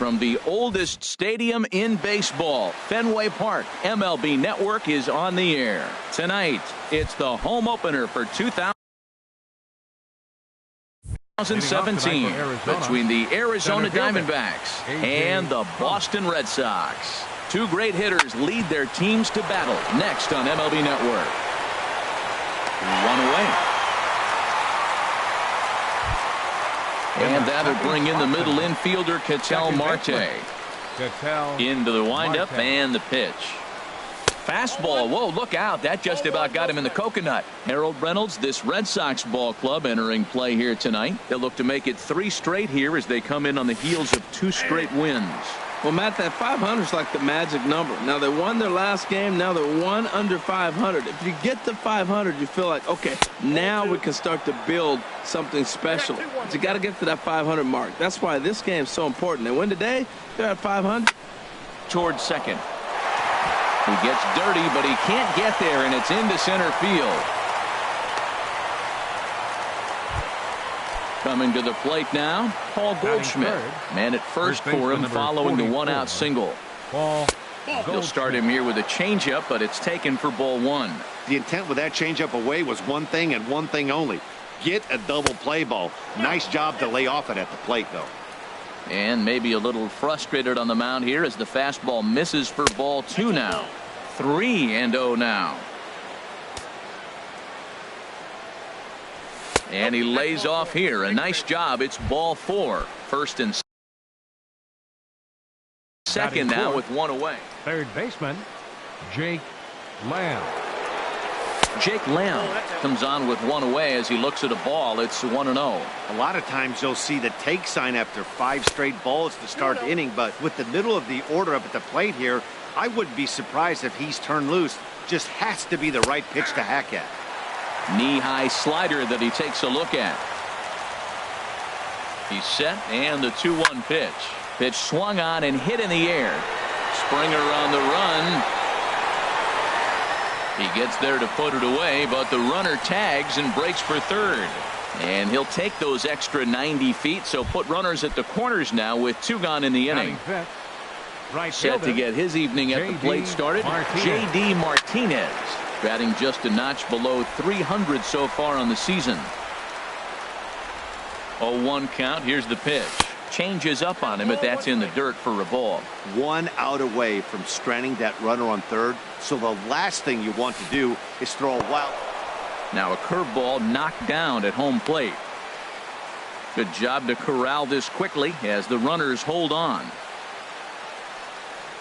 from the oldest stadium in baseball, Fenway Park. MLB Network is on the air. Tonight, it's the home opener for 2017 between the Arizona Diamondbacks and the Boston Red Sox. Two great hitters lead their teams to battle next on MLB Network. One away. And that'll bring in the middle infielder, Ketel Marte. Into the windup and the pitch. Fastball. Whoa, look out. That just about got him in the coconut. Harold Reynolds, this Red Sox ball club entering play here tonight. They'll look to make it 3 straight here as they come in on the heels of 2 straight wins. Well, Matt, that 500 is like the magic number. Now, they won their last game. Now they're 1 under 500. If you get to 500, you feel like, okay, now we can start to build something special. But you got to get to that 500 mark. That's why this game is so important. They win today, they're at 500. Towards second. He gets dirty, but he can't get there, and it's into center field. Coming to the plate now, Paul Goldschmidt. Man at first for him following the 1-out single. He'll start him here with a changeup, but it's taken for ball 1. The intent with that changeup away was one thing and one thing only. Get a double play ball. Nice job to lay off it at the plate, though. And maybe a little frustrated on the mound here as the fastball misses for ball 2 now. 3-0 now. And he lays off here. A nice job. It's ball 4. First and second now with 1 away. Third baseman, Jake Lamb. Jake Lamb comes on with 1 away as he looks at a ball. It's 1-0. A lot of times you'll see the take sign after 5 straight balls to start the inning, but with the middle of the order up at the plate here, I wouldn't be surprised if he's turned loose. Just has to be the right pitch to hack at. Knee-high slider that he takes a look at. He's set, and the 2-1 pitch. Pitch swung on and hit in the air. Springer on the run. He gets there to put it away, but the runner tags and breaks for third. And he'll take those extra 90 feet, so put runners at the corners now with 2 gone in the inning. Set to get his evening at the plate started, J.D. Martinez. Batting just a notch below 300 so far on the season. 0-1 count. Here's the pitch. Changes up on him, but that's in the dirt for a ball. 1 out away from stranding that runner on third. So the last thing you want to do is throw a wild. Now a curveball knocked down at home plate. Good job to corral this quickly as the runners hold on.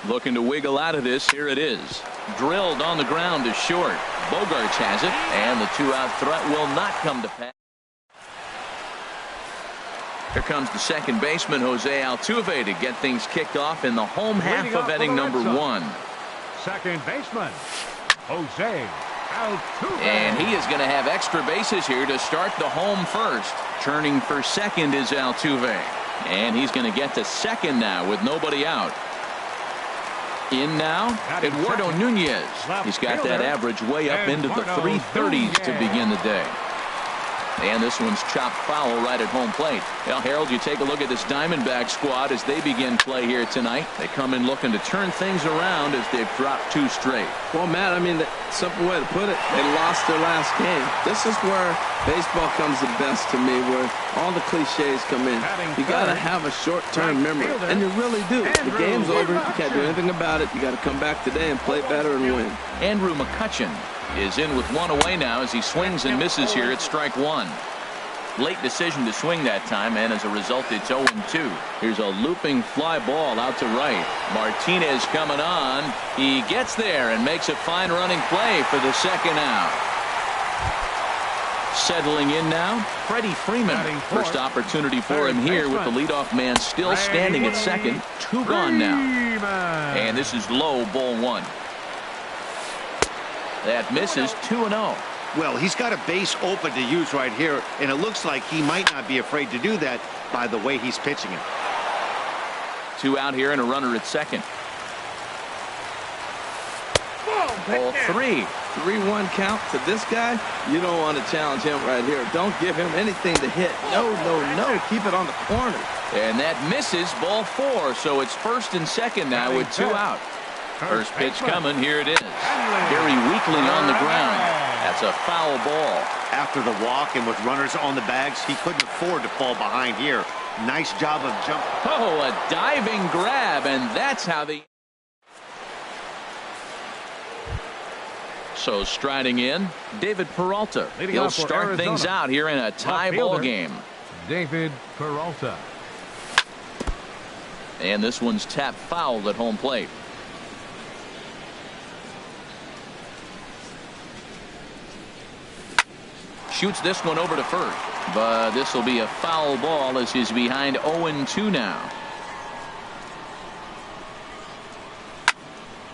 Looking to wiggle out of this. Here it is. Drilled on the ground to short. Bogarts has it, and the 2-out threat will not come to pass. Here comes the second baseman, Jose Altuve, to get things kicked off in the home half of inning number 1. Second baseman, Jose Altuve. And he is going to have extra bases here to start the home first. Turning for second is Altuve. And he's going to get to second now with nobody out. In now, Eduardo Nunez. He's got that average way up into the 330s to begin the day. And this one's chopped foul right at home plate. Well, Harold, you take a look at this Diamondback squad as they begin play here tonight. They come in looking to turn things around as they've dropped 2 straight. Well, Matt, I mean, the simple way to put it, they lost their last game. This is where baseball comes the best to me, where all the cliches come in. You got to have a short-term memory, and you really do. The game's over. You can't do anything about it. You got to come back today and play better and win. Andrew McCutchen is in with 1 away now as he swings and misses here at strike 1. Late decision to swing that time, and as a result, it's 0-2. Here's a looping fly ball out to right. Martinez coming on. He gets there and makes a fine running play for the second out. Settling in now, Freddie Freeman. First opportunity for him here with the leadoff man still standing at second. 2 gone now. And this is low, ball 1. That misses. 2-0. Well, he's got a base open to use right here, and it looks like he might not be afraid to do that by the way he's pitching it. 2 out here and a runner at second. Ball 3. 3-1 count to this guy. You don't want to challenge him right here. Don't give him anything to hit. No, no, no. Keep it on the corner. And that misses, ball 4. So it's first and second now with 2 out. First pitch coming. Here it is. Very weakly on the ground. That's a foul ball. After the walk and with runners on the bags, he couldn't afford to fall behind here. Nice job of jumping. Oh, a diving grab, and that's how the... So striding in, David Peralta. He'll start things out here in a tie ball game. David Peralta. And this one's tapped foul at home plate. Shoots this one over to first, but this will be a foul ball as he's behind 0-2 now.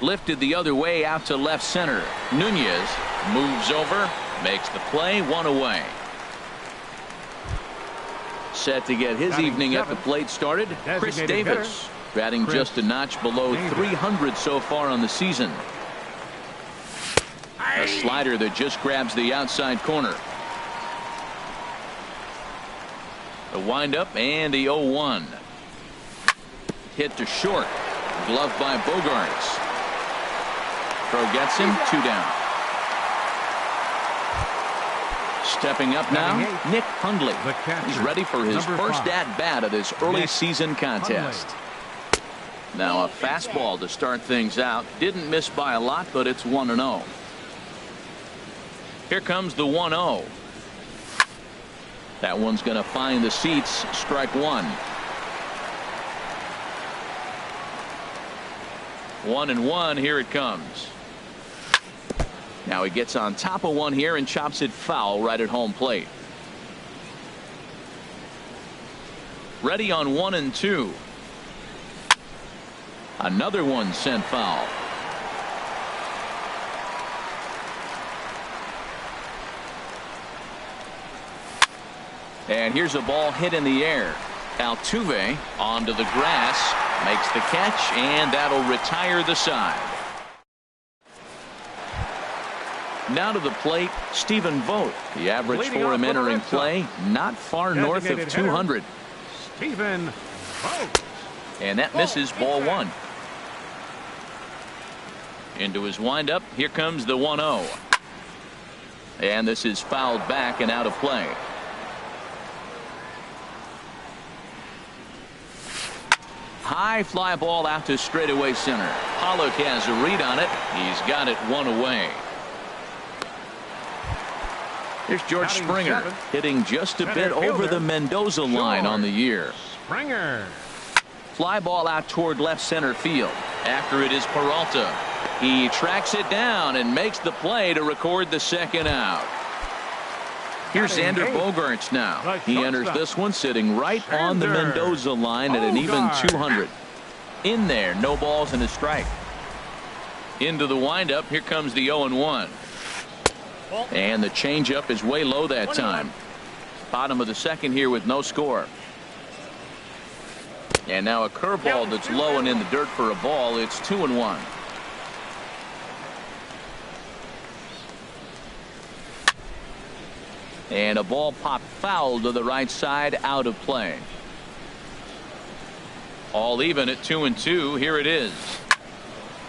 Lifted the other way out to left center. Nunez moves over, makes the play, 1 away. Set to get his evening at the plate started, Chris Davis, batting just a notch below 300 so far on the season. A slider that just grabs the outside corner. The windup and the 0-1. Hit to short. Glove by Bogarts. Throw gets him, 2 down. Stepping up now, Nick Hundley. He's ready for his first at-bat of this early season contest. Now a fastball to start things out. Didn't miss by a lot, but it's 1-0. Here comes the 1-0. That one's going to find the seats. Strike 1. 1-1. Here it comes. Now he gets on top of one here and chops it foul right at home plate. Ready on 1-2. Another one sent foul. And here's a ball hit in the air. Altuve onto the grass, makes the catch, and that'll retire the side. Now to the plate, Stephen Vogt. The average for him entering play, not far north of 200. Stephen Vogt. And that misses, ball 1. Into his windup, here comes the 1-0. And this is fouled back and out of play. High fly ball out to straightaway center. Pollock has a read on it. He's got it 1 away. Here's George Springer hitting just a bit over the Mendoza line on the year. Springer. Fly ball out toward left center field. After it is Peralta. He tracks it down and makes the play to record the second out. Here's Xander Bogaerts now. He enters this one sitting right on the Mendoza line at an even 200. In there, no balls and a strike. Into the windup, here comes the 0-1. And the changeup is way low that time. Bottom of the second here with no score. And now a curveball that's low and in the dirt for a ball. It's 2-1. And a ball popped foul to the right side, out of play. All even at 2-2. Here it is.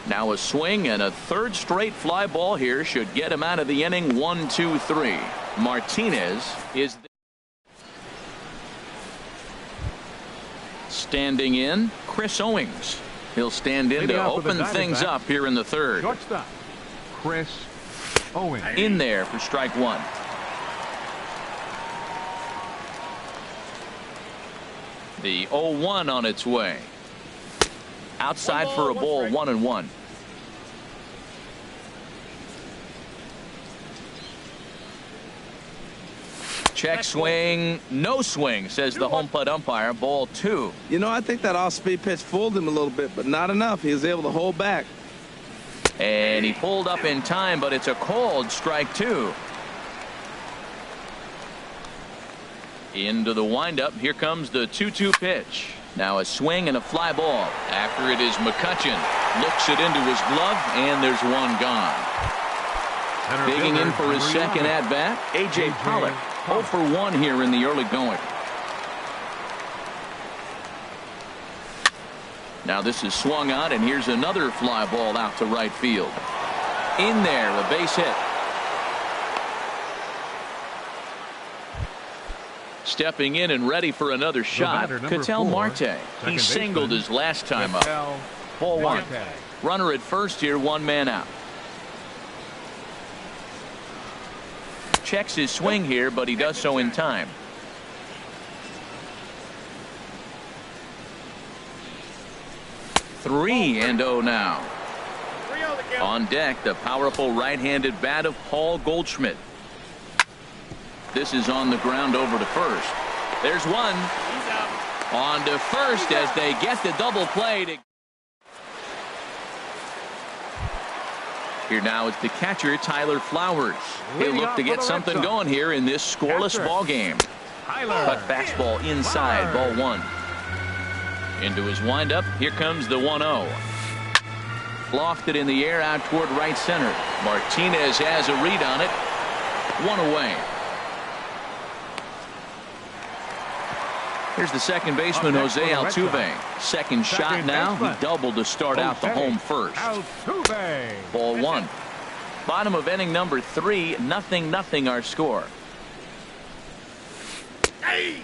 Now a swing and a third straight fly ball here should get him out of the inning. 1-2-3. Martinez is standing in. Chris Owings. He'll stand in to open things up here in the third. Shortstop Chris Owings. In there for strike 1. The 0-1 on its way. Outside for a ball, 1-1. Check swing, no swing, says the home plate umpire. Ball 2. You know, I think that off-speed pitch fooled him a little bit, but not enough. He was able to hold back. And he pulled up in time, but it's a called strike 2. Into the windup. Here comes the 2-2 pitch. Now a swing and a fly ball. After it is McCutchen. Looks it into his glove, and there's one gone. Digging in for his second at-bat, A.J. Pollock. 0 for 1 here in the early going. Now this is swung on, and here's another fly ball out to right field. In there, a base hit. Stepping in and ready for another shot, Ketel Marte. He singled his last time up. Ball 1. Runner at first here, 1 man out. Checks his swing here, but he does so in time. Three and 0 now. On deck, the powerful right-handed bat of Paul Goldschmidt. This is on the ground over to first. There's one. On to first as they get the double play. Here now is the catcher, Tyler Flowers. He'll look to get something going here in this scoreless ball game. Cut fastball inside, ball 1. Into his windup, here comes the 1-0. Lofted in the air out toward right center. Martinez has a read on it. 1 away. Here's the second baseman, Jose Altuve. Second shot now. He doubled to start out the home first. Ball 1. Bottom of inning number 3. 0-0 our score.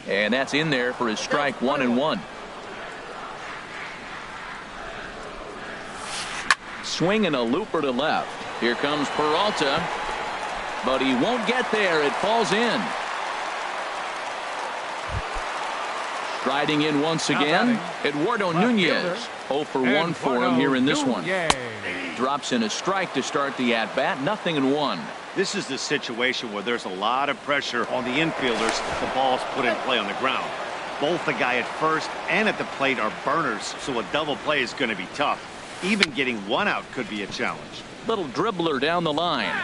And that's in there for his strike 1-1. Swinging a looper to left. Here comes Peralta. But he won't get there. It falls in. Striding in once again, Eduardo Nunez. 0 for 1 for him here in this one. Drops in a strike to start the at-bat. 0-1. This is the situation where there's a lot of pressure on the infielders. The ball's put in play on the ground. Both the guy at first and at the plate are burners, so a double play is going to be tough. Even getting 1 out could be a challenge. Little dribbler down the line.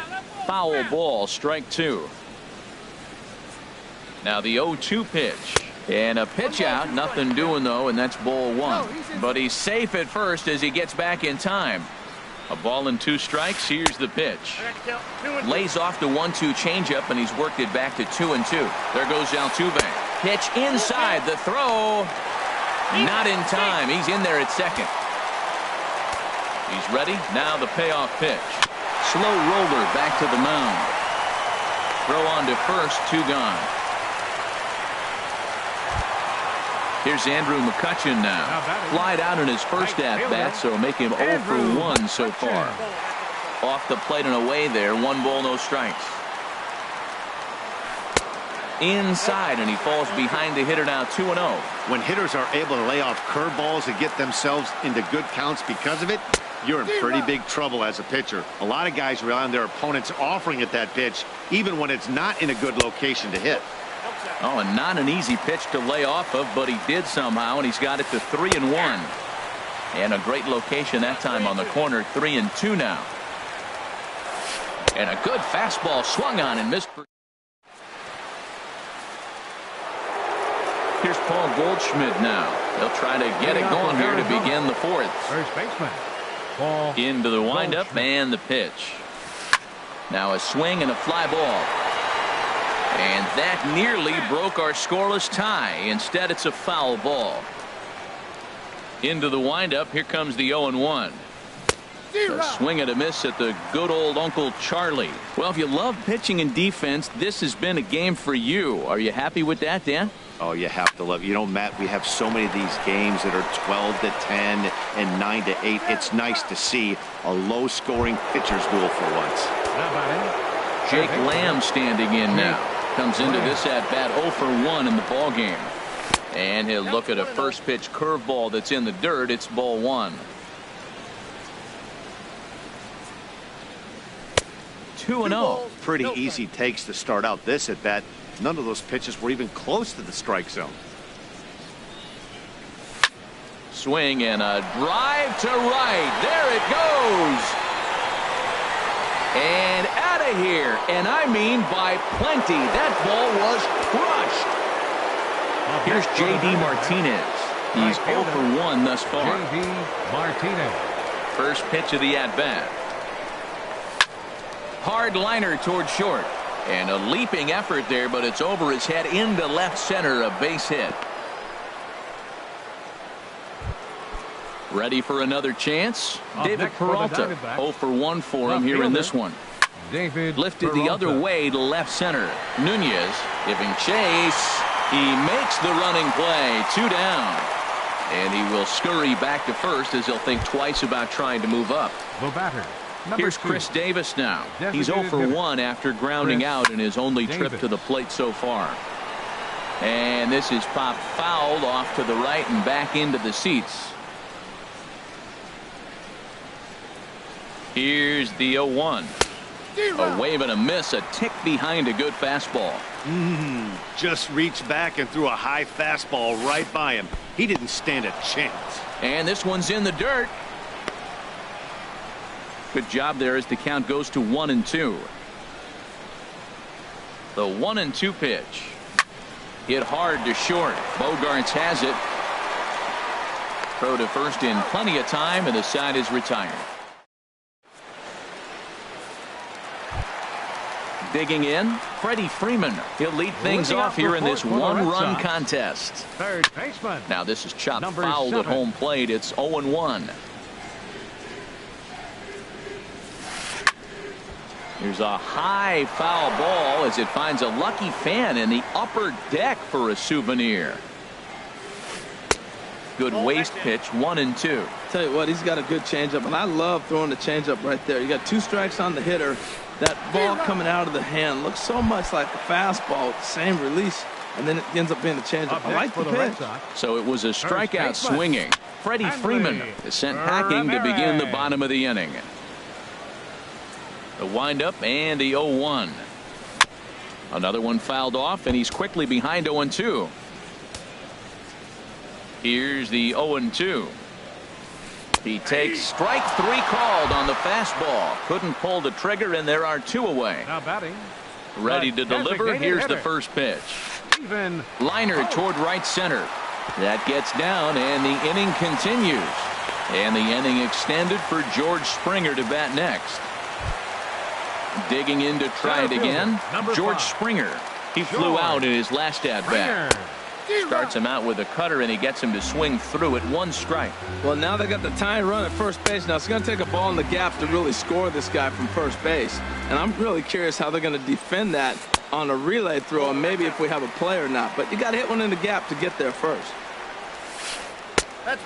Foul ball, strike 2. Now the 0-2 pitch. And a pitch out, nothing doing though, and that's ball 1. But he's safe at first as he gets back in time. A ball and 2 strikes. Here's the pitch. Lays off the 1-2 changeup, and he's worked it back to 2-2. There goes Altuve. Pitch inside, the throw. Not in time. He's in there at second. He's ready. Now the payoff pitch. Slow roller back to the mound. Throw on to first, 2 gone. Here's Andrew McCutchen now. Flied out in his first at-bat, so make him 0 for 1 so far. Off the plate and away there. 1 ball, no strikes. Inside, and he falls behind the hitter now, 2-0. When hitters are able to lay off curveballs and get themselves into good counts because of it, you're in pretty big trouble as a pitcher. A lot of guys rely on their opponents offering at that pitch, even when it's not in a good location to hit. Oh, and not an easy pitch to lay off of, but he did somehow, and he's got it to 3-1. And a great location that time on the corner, 3-2 now. And a good fastball swung on and missed. Here's Paul Goldschmidt now. They'll try to get it going here to begin the 4th. First baseman, Paul into the windup Goldschmidt. and the pitch. Now a swing and a fly ball. And that nearly broke our scoreless tie. Instead, it's a foul ball. Into the windup. Here comes the 0-1. A swing and a miss at the good old Uncle Charlie. Well, if you love pitching and defense, this has been a game for you. Are you happy with that, Dan? Oh, you have to love it. You know, Matt, we have so many of these games that are 12-10 and 9-8. It's nice to see a low-scoring pitcher's duel for once. Jake Lamb standing in now. Comes into this at-bat 0 for 1 in the ball game. And he'll look at a first pitch curveball that's in the dirt. It's ball 1. 2-0. Pretty easy takes to start out this at bat. None of those pitches were even close to the strike zone. Swing and a drive to right. There it goes. And out of here. And I mean by plenty. That ball was crushed. Here's J.D. Martinez. He's 0 for 1 thus far. J.D. Martinez. First pitch of the at-bat. Hard liner toward short. And a leaping effort there, but it's over his head into left center, a base hit. Ready for another chance? David Peralta, 0 for 1 for him here in this one. David Lifted Peralta. the other way to left center. Nunez giving chase. He makes the running play. 2 down. And he will scurry back to first as he'll think twice about trying to move up. The batter. Here's 2. Chris Davis now. He's 0 Designated for hitter. 1 after grounding Chris out in his only trip Davis. to the plate so far. And this is popped fouled off to the right and back into the seats. Here's the 0-1. A wave and a miss, a tick behind a good fastball. Just reached back and threw a high fastball right by him. He didn't stand a chance. And this one's in the dirt. Good job there as the count goes to 1-2. The 1-2 pitch. Hit hard to short. Bogarts has it. Throw to first in plenty of time, and the side is retired. Digging in, Freddie Freeman. He'll lead things Looking off out for here in this fourth for the Red one-run Sox. contest. Third baseman. Now this is chopped Number fouled at 7. home plate. It's 0-1. Here's a high foul ball as it finds a lucky fan in the upper deck for a souvenir. Good waist pitch, 1-2. Tell you what, he's got a good changeup, and I love throwing the changeup right there. You got 2 strikes on the hitter. That ball coming out of the hand looks so much like a fastball with the same release, and then it ends up being a changeup. Up I like next for the the Red pitch. Sox. So it was a strikeout baseman. swinging. Freddie Freeman is sent packing to begin the bottom of the inning. The windup and the 0-1. Another one fouled off, and he's quickly behind 0-2. Here's the 0-2. He takes strike 3 called on the fastball. Couldn't pull the trigger, and there are 2 away. Now batting. Ready to deliver. designated Here's the hitter. first pitch. Even. Liner toward right center. That gets down, and the inning continues. And the inning extended for George Springer to bat next. Digging in to try it again. Number George 5. Springer. He flew George out in his last at bat. Springer. Starts him out with a cutter, and he gets him to swing through it. 1 strike. Well, now they got the tying run at first base. Now it's going to take a ball in the gap to really score this guy from first base. And I'm really curious how they're going to defend that on a relay throw, and maybe if we have a play or not. But you got to hit one in the gap to get there first.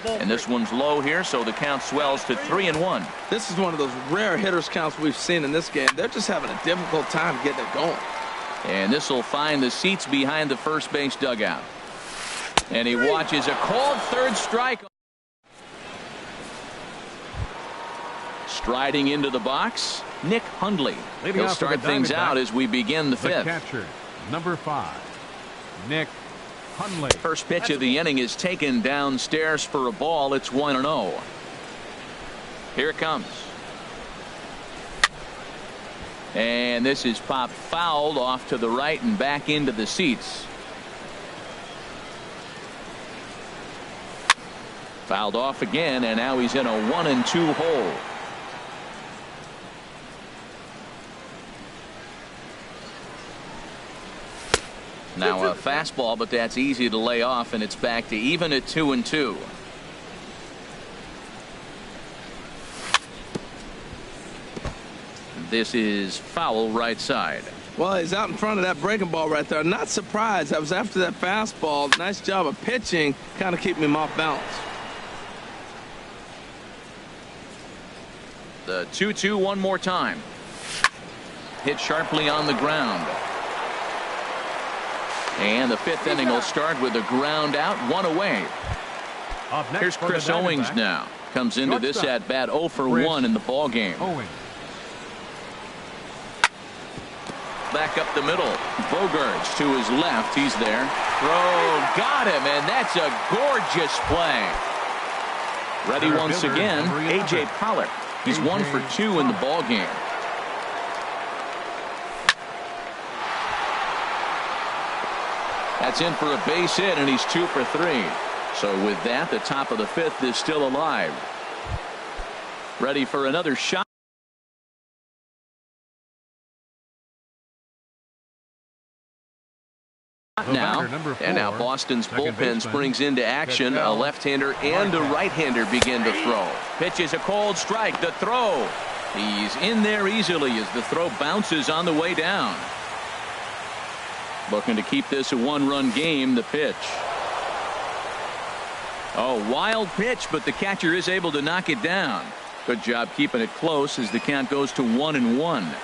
And this one's low here, so the count swells to 3-1. This is one of those rare hitters counts we've seen in this game. They're just having a difficult time getting it going. And this will find the seats behind the first base dugout. And he watches a called third strike. Striding into the box, Nick Hundley. Leading He'll off for start the things out Diamondbacks, as we begin the The 5th. catcher. Number 5. Nick Hundley. First pitch of the inning is taken downstairs for a ball. It's 1-0. Here it comes. And this is popped fouled off to the right and back into the seats. Fouled off again, and now he's in a 1-2 hole. Now a fastball, but that's easy to lay off, and it's back to even at 2-2. This is foul right side. Well, he's out in front of that breaking ball right there. Not surprised. I was after that fastball. Nice job of pitching, kind of keeping him off balance. The 2-2 one more time. Hit sharply on the ground. And the 5th inning will start with a ground out, 1 away. Up next Here's for the Chris Owings Diamondbacks, now. Comes into this Shortstop. at bat 0 for Chris 1 in the ball game. Owings. Back up the middle. Bogarts to his left. He's there. Throw. Got him. And that's a gorgeous play. Ready Center once fielder, again. number A.J. 11. Pollock. He's 1 for 2 in the ball game. That's in for a base hit, and he's 2 for 3. So with that, the top of the 5th is still alive. Ready for another shot. Now, and now Boston's bullpen springs into action. A left-hander and a right-hander begin to throw. Pitch is a cold strike. The throw. He's in there easily as the throw bounces on the way down. Looking to keep this a one-run game. The pitch. Oh, wild pitch, but the catcher is able to knock it down. Good job keeping it close as the count goes to 1-1.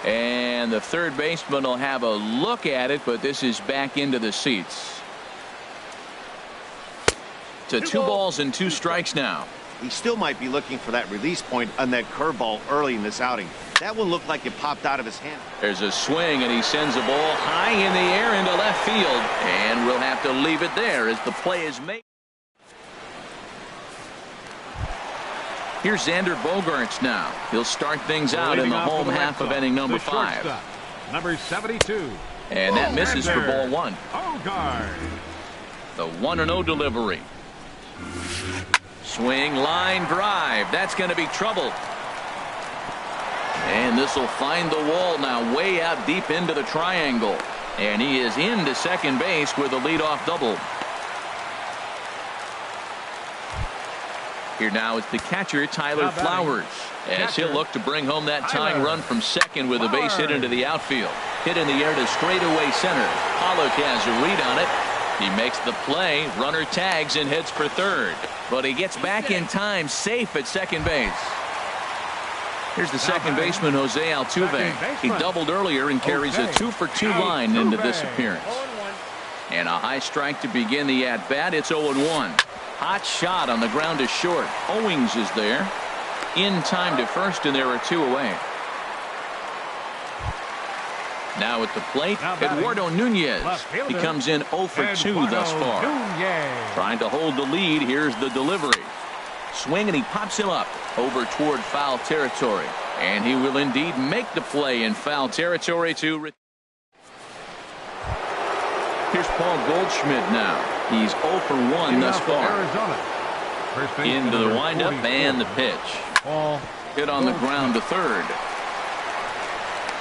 And the third baseman will have a look at it, but this is back into the seats. To 2 balls and 2 strikes now. He still might be looking for that release point on that curveball early in this outing. That one looked like it popped out of his hand. There's a swing, and he sends a ball high in the air into left field. And we'll have to leave it there as the play is made. Here's Xander Bogaerts now. He'll start things out in the home half of inning number 5. Number 72. And that misses for ball 1. Bogaerts. The 1-0 delivery. Swing, line drive. That's going to be trouble. And this will find the wall now way out deep into the triangle. And he is into second base with a leadoff double. Here now is the catcher, Tyler Flowers, as he'll look to bring home that tying run from second with a base hit into the outfield. Hit in the air to straightaway center. Pollock has a read on it. He makes the play. Runner tags and hits for third. But he gets back in time, safe at second base. Here's the second baseman, Jose Altuve. He doubled earlier and carries a 2-for-2 line into this appearance. And a high strike to begin the at-bat. It's 0-1. Hot shot on the ground is short. Owings is there. In time to first, and there are 2 away. Now at the plate, Eduardo Nunez. He comes in 0-for-2 thus far. Trying to hold the lead. Here's the delivery. Swing, and he pops him up over toward foul territory. And he will indeed make the play in foul territory to. Here's Paul Goldschmidt now. He's 0-for-1 thus far. Into the windup and the pitch. Hit on the ground to third.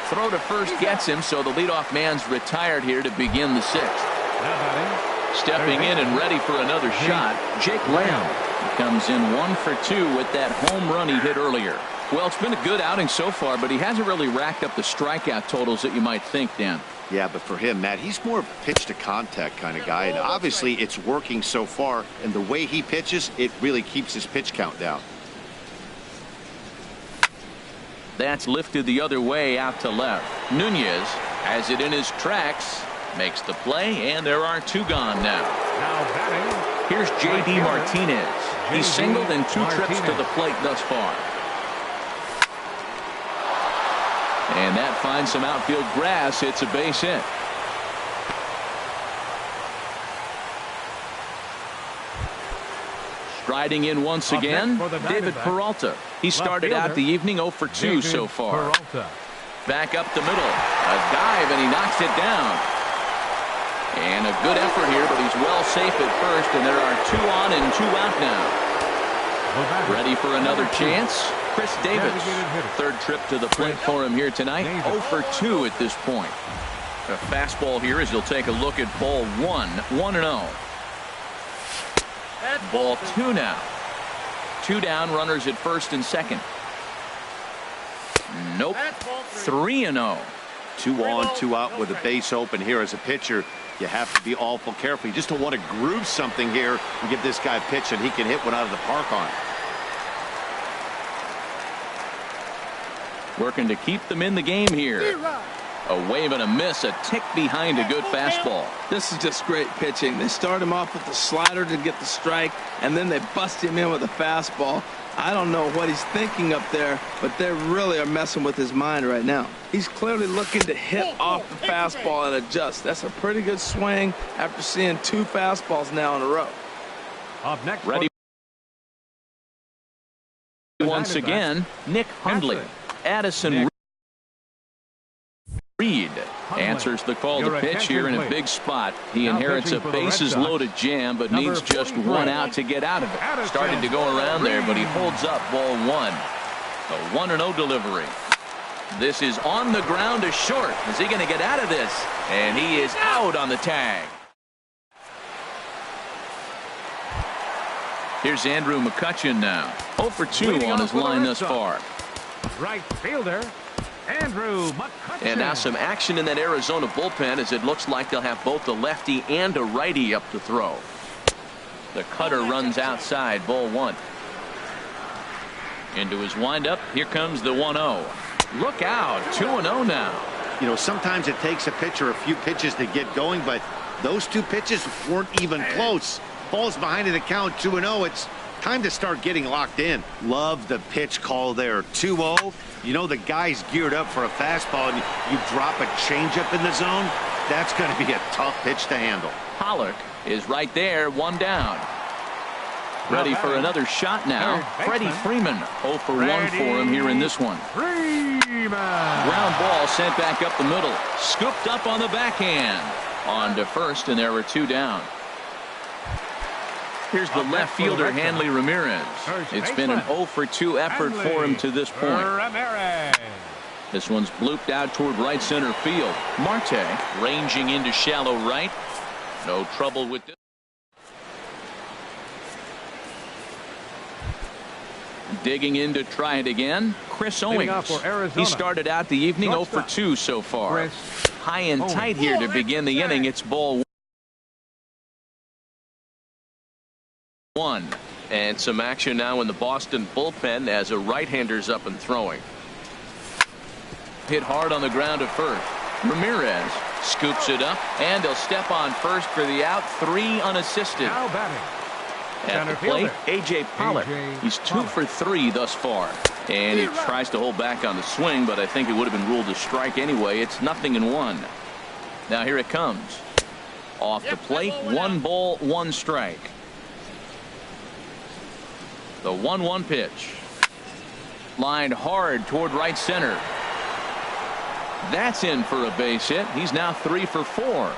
Throw to first gets him, so the leadoff man's retired here to begin the 6th. Stepping in and ready for another shot, Jake Lamb. He comes in 1-for-2 with that home run he hit earlier. Well, it's been a good outing so far, but he hasn't really racked up the strikeout totals that you might think, Dan. Yeah, but for him, Matt, he's more of a pitch-to-contact kind of guy, and obviously it's working so far, and the way he pitches, it really keeps his pitch count down. That's lifted the other way out to left. Nunez has it in his tracks, makes the play, and there are 2 gone now. Here's J.D. Martinez. He's singled in 2 trips to the plate thus far. And that finds some outfield grass. It's a base hit. Striding in once again, David Peralta. He started out the evening 0-for-2 so far. Back up the middle. A dive, and he knocks it down. And a good effort here, but he's well safe at first, and there are 2 on and 2 out now. Ready for another chance? Chris Davis. 3rd trip to the plate for him here tonight. 0-for-2 at this point. A fastball here as he'll take a look at ball 1. 1-0. Ball 2 now. 2 down, runners at first and second. Nope. 3-0. 2 on, 2 out with a base open here as a pitcher. You have to be awful careful. You just don't want to groove something here and give this guy a pitch and he can hit one out of the park on. Working to keep them in the game here. A wave and a miss, a tick behind a good fastball. This is just great pitching. They start him off with the slider to get the strike, and then they bust him in with a fastball. I don't know what he's thinking up there, but they really are messing with his mind right now. He's clearly looking to hit off the fastball and adjust. That's a pretty good swing after seeing 2 fastballs now in a row. Up next, ready once again, Nick Hundley. Addison Reed answers the call to pitch here in a big spot. He inherits a bases-loaded jam, but needs just 1 out to get out of it. Started to go around there, but he holds up ball 1. A 1-0 delivery. This is on the ground to short. Is he going to get out of this? And he is out on the tag. Here's Andrew McCutcheon now. 0 for 2 on his line thus far. Right fielder, Andrew McCutcheon. And now some action in that Arizona bullpen as it looks like they'll have both a lefty and a righty up to throw. The cutter runs outside, ball 1. Into his windup, here comes the 1-0. Look out, 2-0 now. You know, sometimes it takes a pitcher a few pitches to get going, but those 2 pitches weren't even close. Ball's behind in the count, 2-0. It's time to start getting locked in. Love the pitch call there. 2-0. You know the guy's geared up for a fastball, and you drop a changeup in the zone. That's going to be a tough pitch to handle. Pollock is right there, 1 down. Ready for another shot now. Freddie Freeman, 0 for 1 for him here in this one. Freeman. Ground ball sent back up the middle. Scooped up on the backhand. On to first, and there were 2 down. Here's the left fielder, Hanley Ramirez. It's been an 0 for 2 effort for him to this point. This one's blooped out toward right center field. Marte ranging into shallow right. No trouble with this. Digging in to try it again. Chris Owings. He started out the evening 0 for 2 so far. High and tight here to begin the inning. It's ball 1. And some action now in the Boston bullpen as a right-hander's up and throwing. Hit hard on the ground at first. Ramirez scoops it up, and he'll step on first for the out. 3 unassisted. Now batting. At the plate, A.J. Pollock. He's 2 for 3 thus far. And he tries to hold back on the swing, but I think it would have been ruled a strike anyway. It's 0-1. Now here it comes. Off the plate, 1 ball, 1 strike. The 1-1 pitch. Lined hard toward right center. That's in for a base hit. He's now 3 for 4.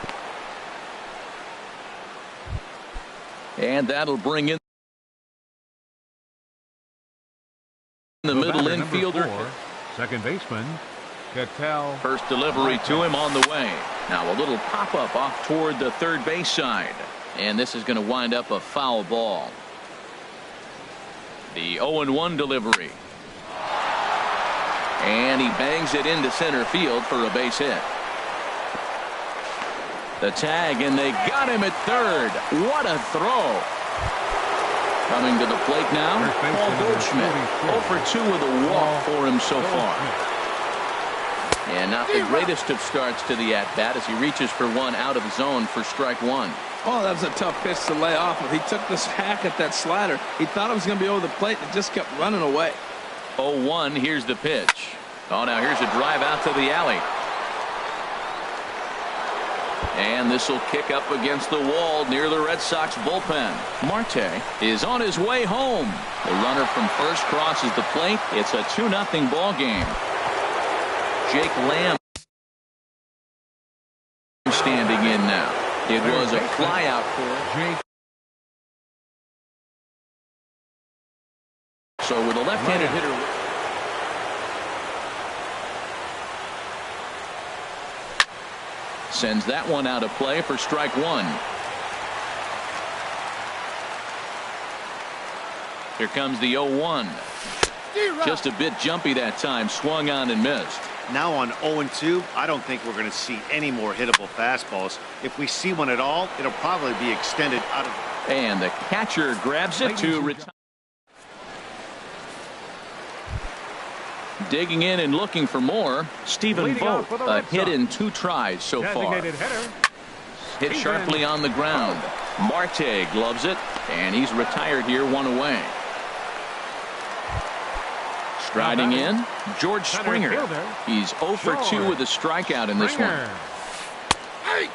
And that'll bring in the middle infielder. 4, second baseman, Cattell. First delivery to him on the way. Now a little pop-up off toward the third base side. And this is going to wind up a foul ball. The 0-1 delivery. And he bangs it into center field for a base hit. The tag, and they got him at third. What a throw. Coming to the plate now, Paul Goldschmidt. 0 for 2 with a walk for him so far. And not the greatest of starts to the at-bat as he reaches for 1 out of the zone for strike 1. Oh, that was a tough pitch to lay off with. He took this hack at that slider. He thought it was going to be over the plate and it just kept running away. 0-1, here's the pitch. Oh, now here's a drive out to the alley. And this will kick up against the wall near the Red Sox bullpen. Marte is on his way home. The runner from first crosses the plate. It's a 2-0 ball game. Jake Lamb standing in now. It was a fly out for him. So with a left-handed hitter. Sends that one out of play for strike 1. Here comes the 0-1. Just a bit jumpy that time. Swung on and missed. Now on 0-2, I don't think we're going to see any more hittable fastballs. If we see one at all, it'll probably be extended out of. And the catcher grabs it to retire. Digging in and looking for more. Stephen Vogt, a hit in 2 tries so far. Hit sharply on the ground. Marte gloves it, and he's retired here, 1 away. Striding in, George Springer. He's 0 for 2 with a strikeout in this one.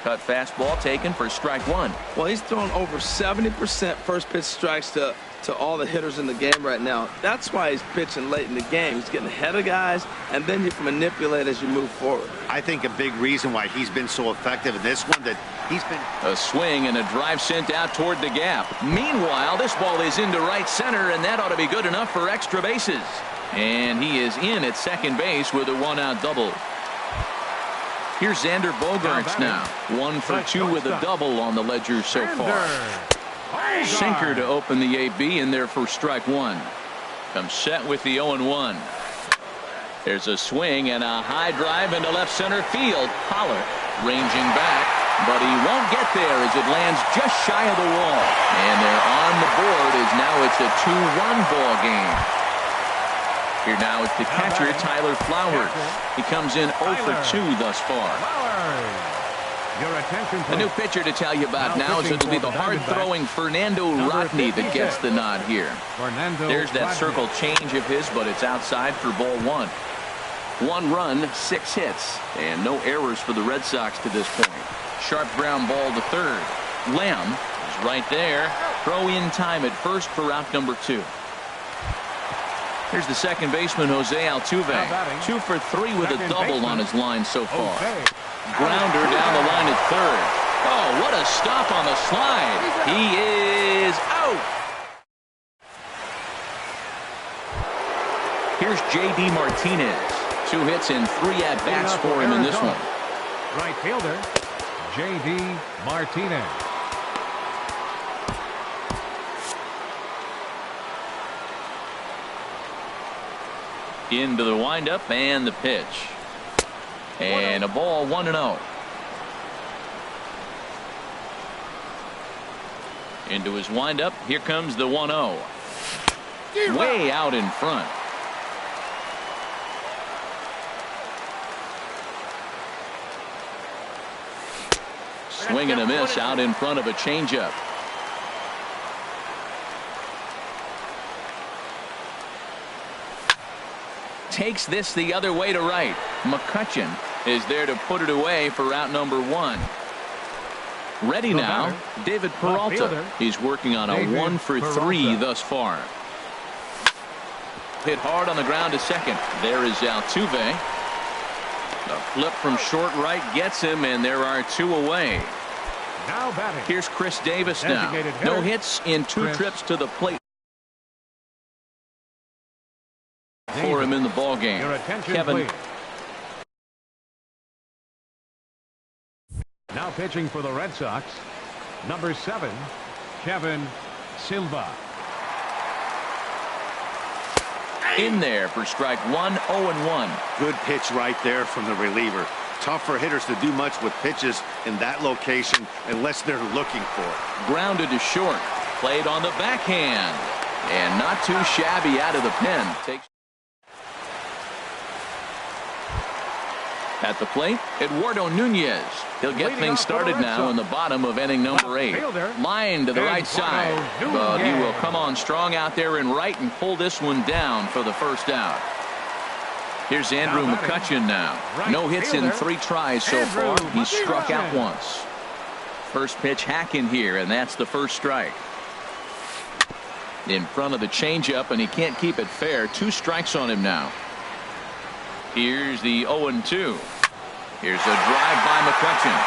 Cut fastball taken for strike 1. Well, he's thrown over 70% first pitch strikes to all the hitters in the game right now. That's why he's pitching late in the game. He's getting ahead of guys, and then you can manipulate as you move forward. I think a big reason why he's been so effective in this one that he's been. A swing and a drive sent out toward the gap. Meanwhile, this ball is into right center, and that ought to be good enough for extra bases. And he is in at second base with a 1-out double. Here's Xander Bogaerts now. 1 for 2 with a double on the ledger so far. Sinker to open the AB in there for strike 1. Comes set with the 0-1. There's a swing and a high drive into left center field. Pollock ranging back, but he won't get there as it lands just shy of the wall. And they're on the board as now it's a 2-1 ball game. Here now it's the catcher, Tyler Flowers. He comes in 0 for 2 thus far. A new pitcher to tell you about now is it'll be the hard-throwing Fernando Rodney that gets the nod here. There's that circle change of his, but it's outside for ball 1. 1 run, 6 hits, and no errors for the Red Sox to this point. Sharp ground ball to third. Lamb is right there. Throw in time at first for out number 2. Here's the second baseman, Jose Altuve. 2 for 3 with a double on his line so far. Grounder down the line at third. Oh, what a stop on the slide. He is out. Here's J.D. Martinez. 2 hits and 3 at-bats for him in this one. Right fielder, J.D. Martinez. Into the windup and the pitch. And a ball 1-0. Into his windup. Here comes the 1-0. Way out in front. Swing and a miss out in front of a changeup. Takes this the other way to right. McCutchen is there to put it away for out number 1. Ready now, David Peralta. He's working on a 1 for 3 thus far. Hit hard on the ground to second. There is Altuve. The flip from short right gets him, and there are 2 away. Now batting. Here's Chris Davis now. No hits in 2 trips to the plate for him in the ball game. Kevin. Now pitching for the Red Sox, number 7, Kevin Silva. In there for strike 1, 0-1. Good pitch right there from the reliever. Tough for hitters to do much with pitches in that location unless they're looking for it. Grounded to short. Played on the backhand. And not too shabby out of the pen. Takes at the plate, Eduardo Nunez. He'll get things started now in the bottom of inning number 8. Line to the right side. But he will come on strong out there in right and pull this one down for the first out. Here's Andrew McCutchen now. No hits in 3 tries so far. He's struck out once. First pitch hacking here, and that's the first strike. In front of the changeup, and he can't keep it fair. 2 strikes on him now. Here's the 0-2. Here's a drive by McCutchen.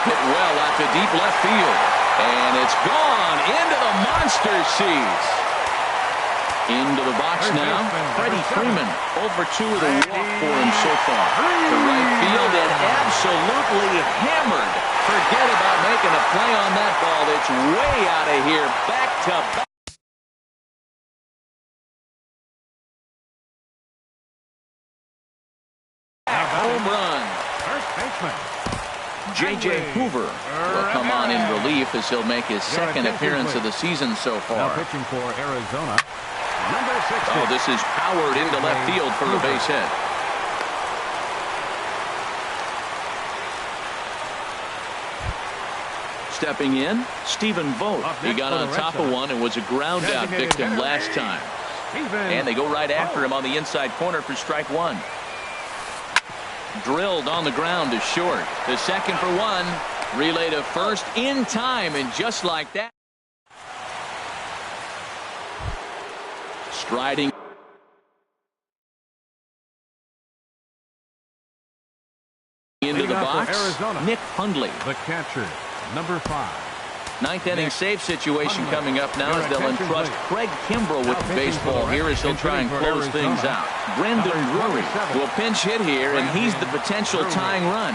Hit well out to deep left field. And it's gone into the monster seats. Into the box now. Freddie Freeman. 0 for 2 with a walk for him so far. To right field and absolutely hammered. Forget about making a play on that ball. It's way out of here. Back to back. Home run. First baseman J.J. Hoover will come on in relief as he'll make his second appearance of the season so now far. pitching for Arizona, number 6. Oh, this is powered into left field for a base hit. Stepping in, Stephen Vogt. He got on top of one and was a ground out victim last time. And they go right after him on the inside corner for strike 1. Drilled on the ground to short. The second for 1. Relay to first in time, and just like that. Striding into the box. Nick Hundley. The catcher, number 5. Ninth inning save situation coming up now as they'll entrust Craig Kimbrell with the baseball here as he'll try and close things out. Brendan Drury will pinch hit here, and he's the potential tying run.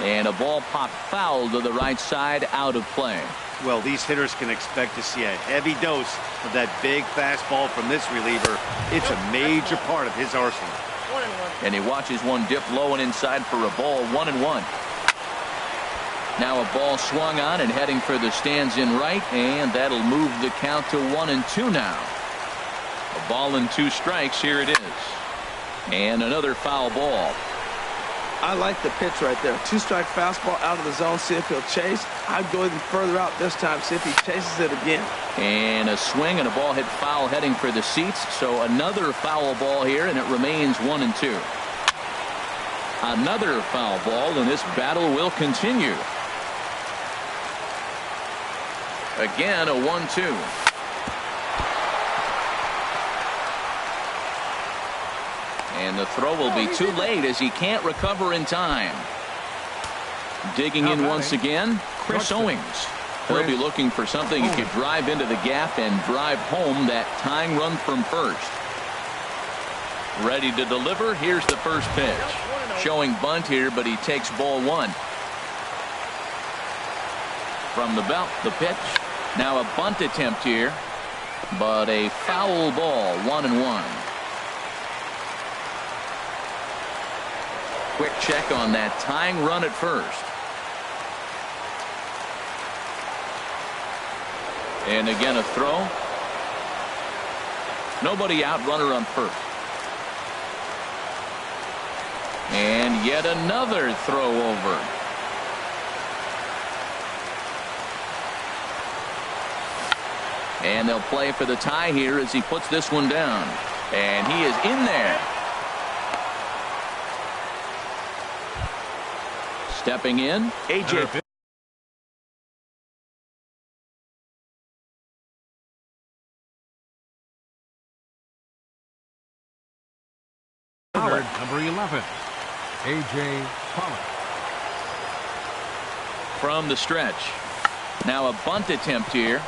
And a ball popped foul to the right side, out of play. Well, these hitters can expect to see a heavy dose of that big fastball from this reliever. It's a major part of his arsenal. And he watches one dip low and inside for a ball. 1-1. Now a ball swung on and heading for the stands in right, and that'll move the count to 1-2 now. A ball and 2 strikes. Here it is. And another foul ball. I like the pitch right there. 2-strike fastball out of the zone. See if he'll chase. I'd go even further out this time. See if he chases it again. And a swing and a ball hit foul heading for the seats. So another foul ball here, and it remains 1-2. Another foul ball, and this battle will continue. Again, a 1-2. And the throw will be too late as he can't recover in time. Digging in once again, Chris Owings. He'll be looking for something he could drive into the gap and drive home that tying run from first. Ready to deliver. Here's the first pitch. Showing bunt here, but he takes ball 1. From the belt, the pitch. Now a bunt attempt here, but a foul ball. 1-1. Quick check on that tying run at first. And again a throw. Nobody out, runner on first. And yet another throw over. And they'll play for the tie here as he puts this one down. And he is in there. Stepping in, AJ. Number 11, AJ Pollock. From the stretch. Now a bunt attempt here.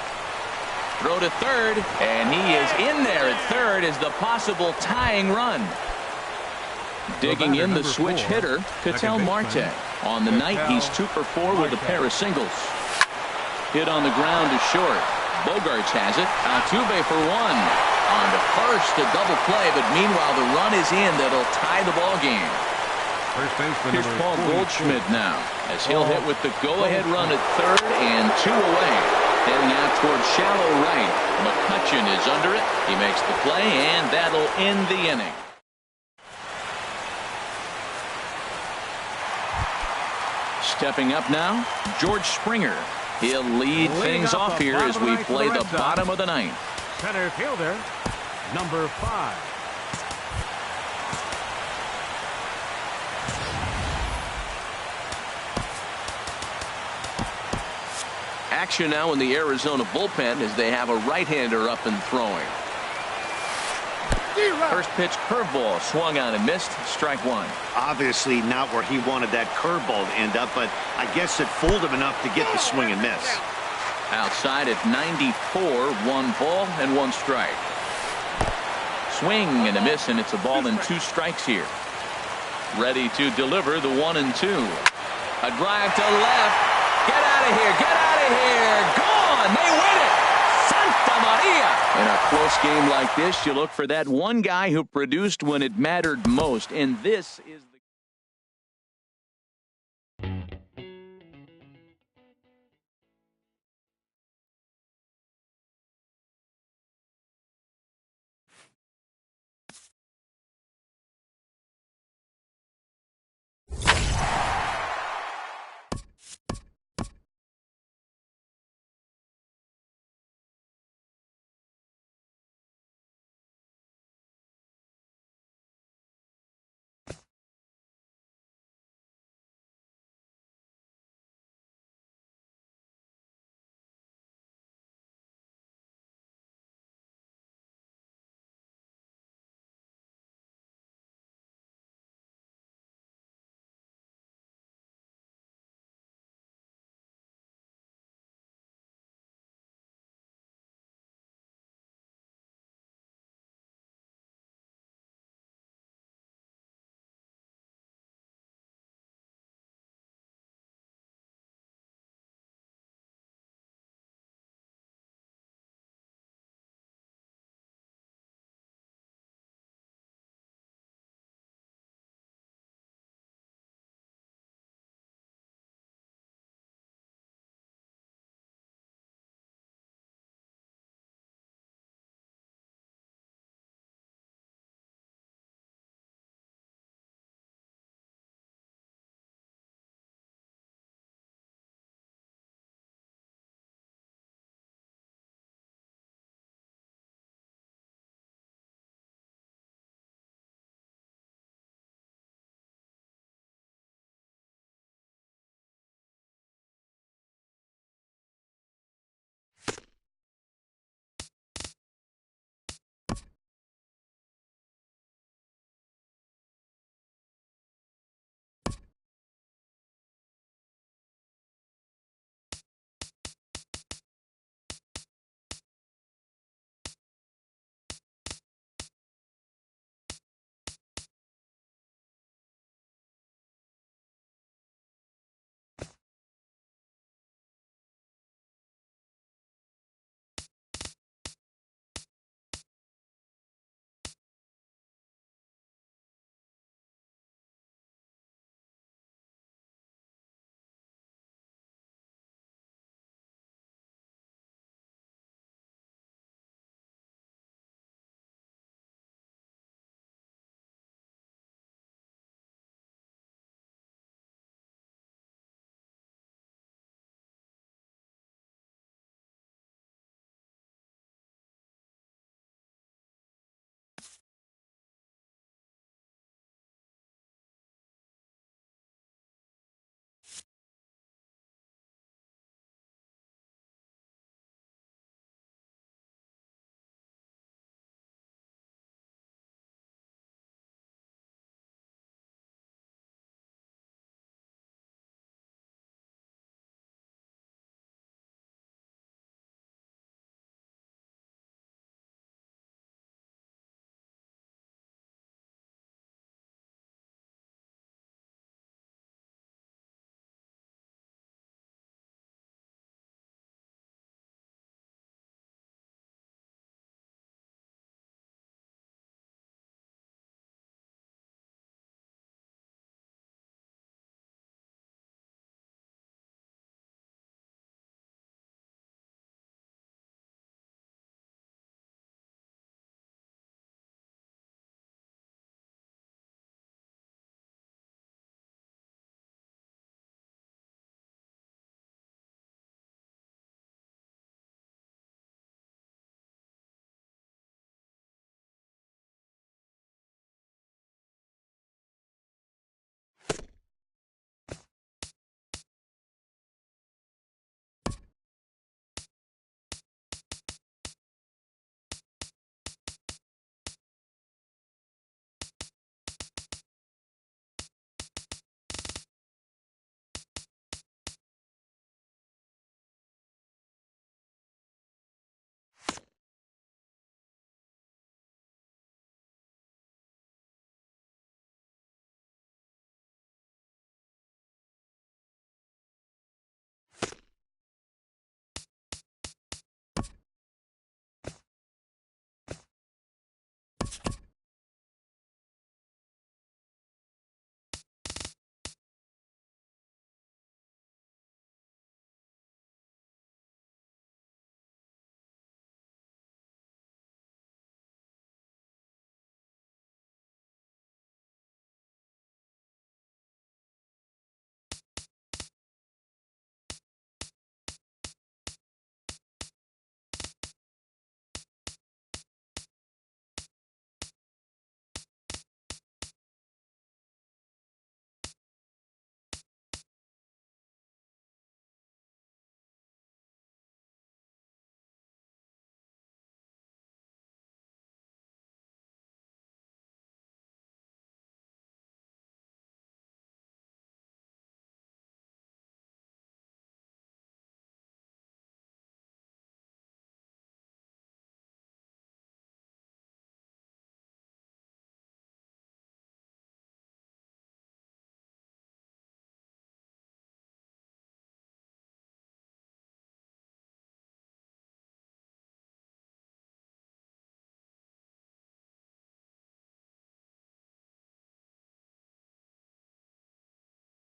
Throw to third, and he is in there at third as the possible tying run. Digging in the switch hitter, Ketel Marte. On the night, he's 2 for 4 with a pair of singles. Hit on the ground is short. Bogarts has it. Altuve for 1. On to first, a double play, but meanwhile the run is in that'll tie the ball game. Here's Paul Goldschmidt now as he'll hit with the go-ahead run at third and 2 away. Heading out towards shallow right. McCutchen is under it. He makes the play, and that'll end the inning. Stepping up now, George Springer. He'll lead things off here as we play the bottom of the ninth. Center fielder, number 5. Action now in the Arizona bullpen as they have a right-hander up and throwing. First pitch curveball swung on and missed. Strike 1. Obviously not where he wanted that curveball to end up, but I guess it fooled him enough to get the swing and miss. Outside at 94, 1 ball and 1 strike. Swing and a miss, and it's a ball and 2 strikes here. Ready to deliver the 1-2. A drive to left. Get out of here. Get out of here. Gone. They win it. Santa Maria. In a close game like this, you look for that one guy who produced when it mattered most, and this is the